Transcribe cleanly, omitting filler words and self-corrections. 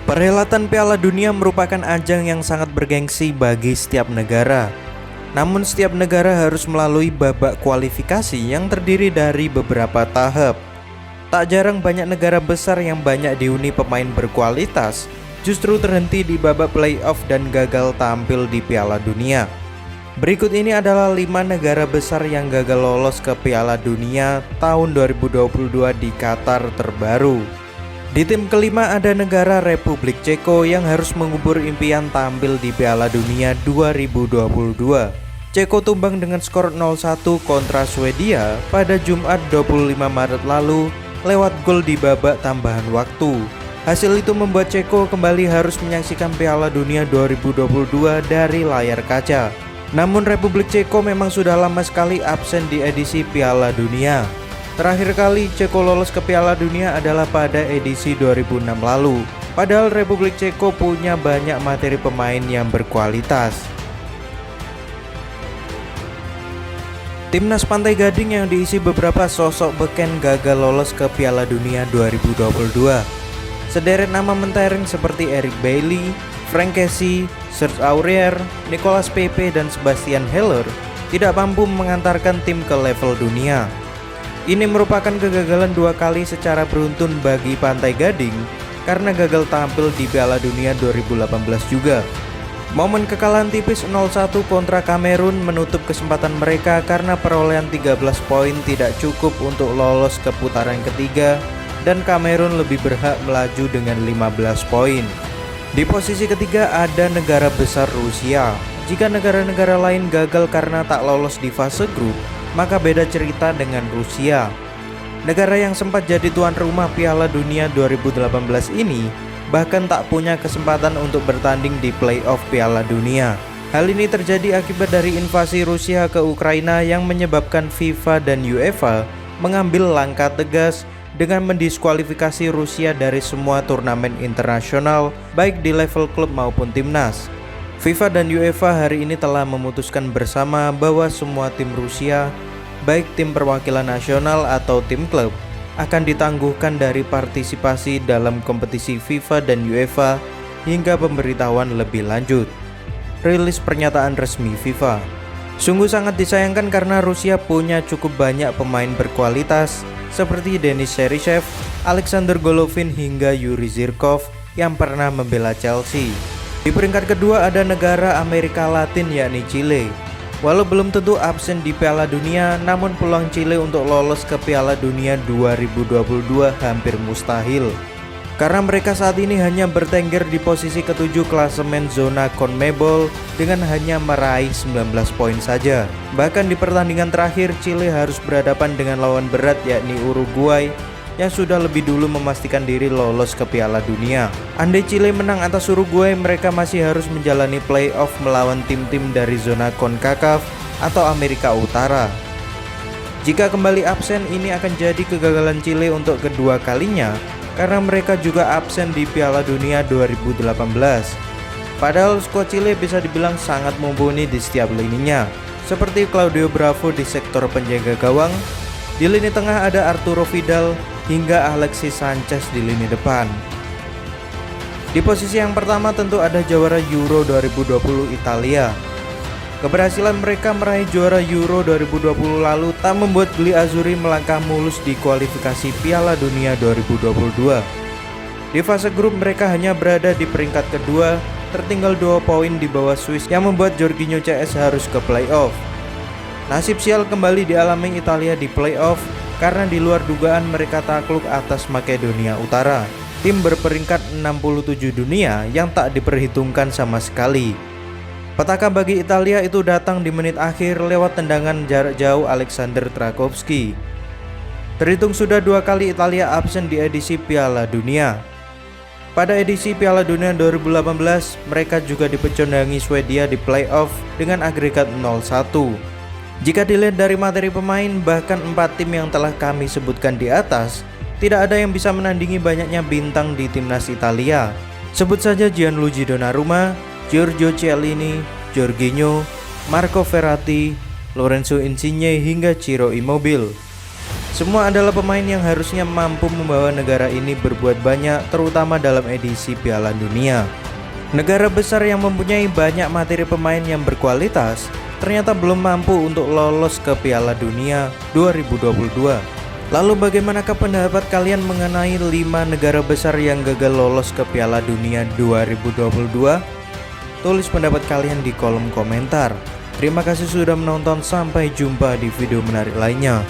Perhelatan Piala Dunia merupakan ajang yang sangat bergengsi bagi setiap negara. Namun setiap negara harus melalui babak kualifikasi yang terdiri dari beberapa tahap. Tak jarang banyak negara besar yang banyak dihuni pemain berkualitas justru terhenti di babak playoff dan gagal tampil di Piala Dunia. Berikut ini adalah 5 negara besar yang gagal lolos ke Piala Dunia tahun 2022 di Qatar terbaru. Di tim kelima ada negara Republik Ceko yang harus mengubur impian tampil di Piala Dunia 2022. Ceko tumbang dengan skor 0-1 kontra Swedia pada Jumat 25 Maret lalu lewat gol di babak tambahan waktu. Hasil itu membuat Ceko kembali harus menyaksikan Piala Dunia 2022 dari layar kaca. Namun Republik Ceko memang sudah lama sekali absen di edisi Piala Dunia. Terakhir kali Ceko lolos ke Piala Dunia adalah pada edisi 2006 lalu. Padahal Republik Ceko punya banyak materi pemain yang berkualitas. Timnas Pantai Gading yang diisi beberapa sosok beken gagal lolos ke Piala Dunia 2022. Sederet nama mentereng seperti Eric Bailly, Frank Kessie, Serge Aurier, Nicolas Pepe, dan Sebastian Haller tidak mampu mengantarkan tim ke level dunia. Ini merupakan kegagalan 2 kali secara beruntun bagi Pantai Gading karena gagal tampil di Piala Dunia 2018 juga. Momen kekalahan tipis 0-1 kontra Kamerun menutup kesempatan mereka karena perolehan 13 poin tidak cukup untuk lolos ke putaran ketiga dan Kamerun lebih berhak melaju dengan 15 poin. Di posisi ketiga ada negara besar Rusia. Jika negara-negara lain gagal karena tak lolos di fase grup, maka beda cerita dengan Rusia. Negara yang sempat jadi tuan rumah Piala Dunia 2018 ini bahkan tak punya kesempatan untuk bertanding di playoff Piala Dunia. Hal ini terjadi akibat dari invasi Rusia ke Ukraina yang menyebabkan FIFA dan UEFA mengambil langkah tegas dengan mendiskualifikasi Rusia dari semua turnamen internasional baik di level klub maupun timnas. FIFA dan UEFA hari ini telah memutuskan bersama bahwa semua tim Rusia, baik tim perwakilan nasional atau tim klub, akan ditangguhkan dari partisipasi dalam kompetisi FIFA dan UEFA hingga pemberitahuan lebih lanjut. Rilis pernyataan resmi FIFA. Sungguh sangat disayangkan karena Rusia punya cukup banyak pemain berkualitas seperti Denis Cheryshev, Alexander Golovin hingga Yuri Zhirkov yang pernah membela Chelsea. Di peringkat kedua ada negara Amerika Latin yakni Chile. Walau belum tentu absen di Piala Dunia, namun peluang Chile untuk lolos ke Piala Dunia 2022 hampir mustahil. Karena mereka saat ini hanya bertengger di posisi ke-7 klasemen zona CONMEBOL dengan hanya meraih 19 poin saja. Bahkan di pertandingan terakhir Chile harus berhadapan dengan lawan berat yakni Uruguay yang sudah lebih dulu memastikan diri lolos ke Piala Dunia. Andai Chile menang atas Uruguay, mereka masih harus menjalani playoff melawan tim-tim dari zona CONCACAF atau Amerika Utara. Jika kembali absen, ini akan jadi kegagalan Chile untuk kedua kalinya karena mereka juga absen di Piala Dunia 2018. Padahal skuad Chile bisa dibilang sangat mumpuni di setiap lininya, seperti Claudio Bravo di sektor penjaga gawang, di lini tengah ada Arturo Vidal, hingga Alexis Sanchez di lini depan. Di posisi yang pertama tentu ada jawara Euro 2020 Italia. Keberhasilan mereka meraih juara Euro 2020 lalu tak membuat Gli Azzurri melangkah mulus di kualifikasi Piala Dunia 2022. Di fase grup mereka hanya berada di peringkat kedua, tertinggal 2 poin di bawah Swiss yang membuat Jorginho CS harus ke playoff. Nasib sial kembali dialami Italia di playoff karena di luar dugaan mereka takluk atas Makedonia Utara, tim berperingkat 67 dunia yang tak diperhitungkan sama sekali. Petaka bagi Italia itu datang di menit akhir lewat tendangan jarak jauh Alexander Tarkowski. Terhitung sudah 2 kali Italia absen di edisi Piala Dunia. Pada edisi Piala Dunia 2018, mereka juga dipecundangi Swedia di playoff dengan agregat 0-1. Jika dilihat dari materi pemain, bahkan 4 tim yang telah kami sebutkan di atas, tidak ada yang bisa menandingi banyaknya bintang di timnas Italia. Sebut saja Gianluigi Donnarumma, Giorgio Chiellini, Jorginho, Marco Verratti, Lorenzo Insigne hingga Ciro Immobile. Semua adalah pemain yang harusnya mampu membawa negara ini berbuat banyak, terutama dalam edisi Piala Dunia. Negara besar yang mempunyai banyak materi pemain yang berkualitas ternyata belum mampu untuk lolos ke Piala Dunia 2022. Lalu bagaimanakah pendapat kalian mengenai 5 negara besar yang gagal lolos ke Piala Dunia 2022? Tulis pendapat kalian di kolom komentar. Terima kasih sudah menonton, sampai jumpa di video menarik lainnya.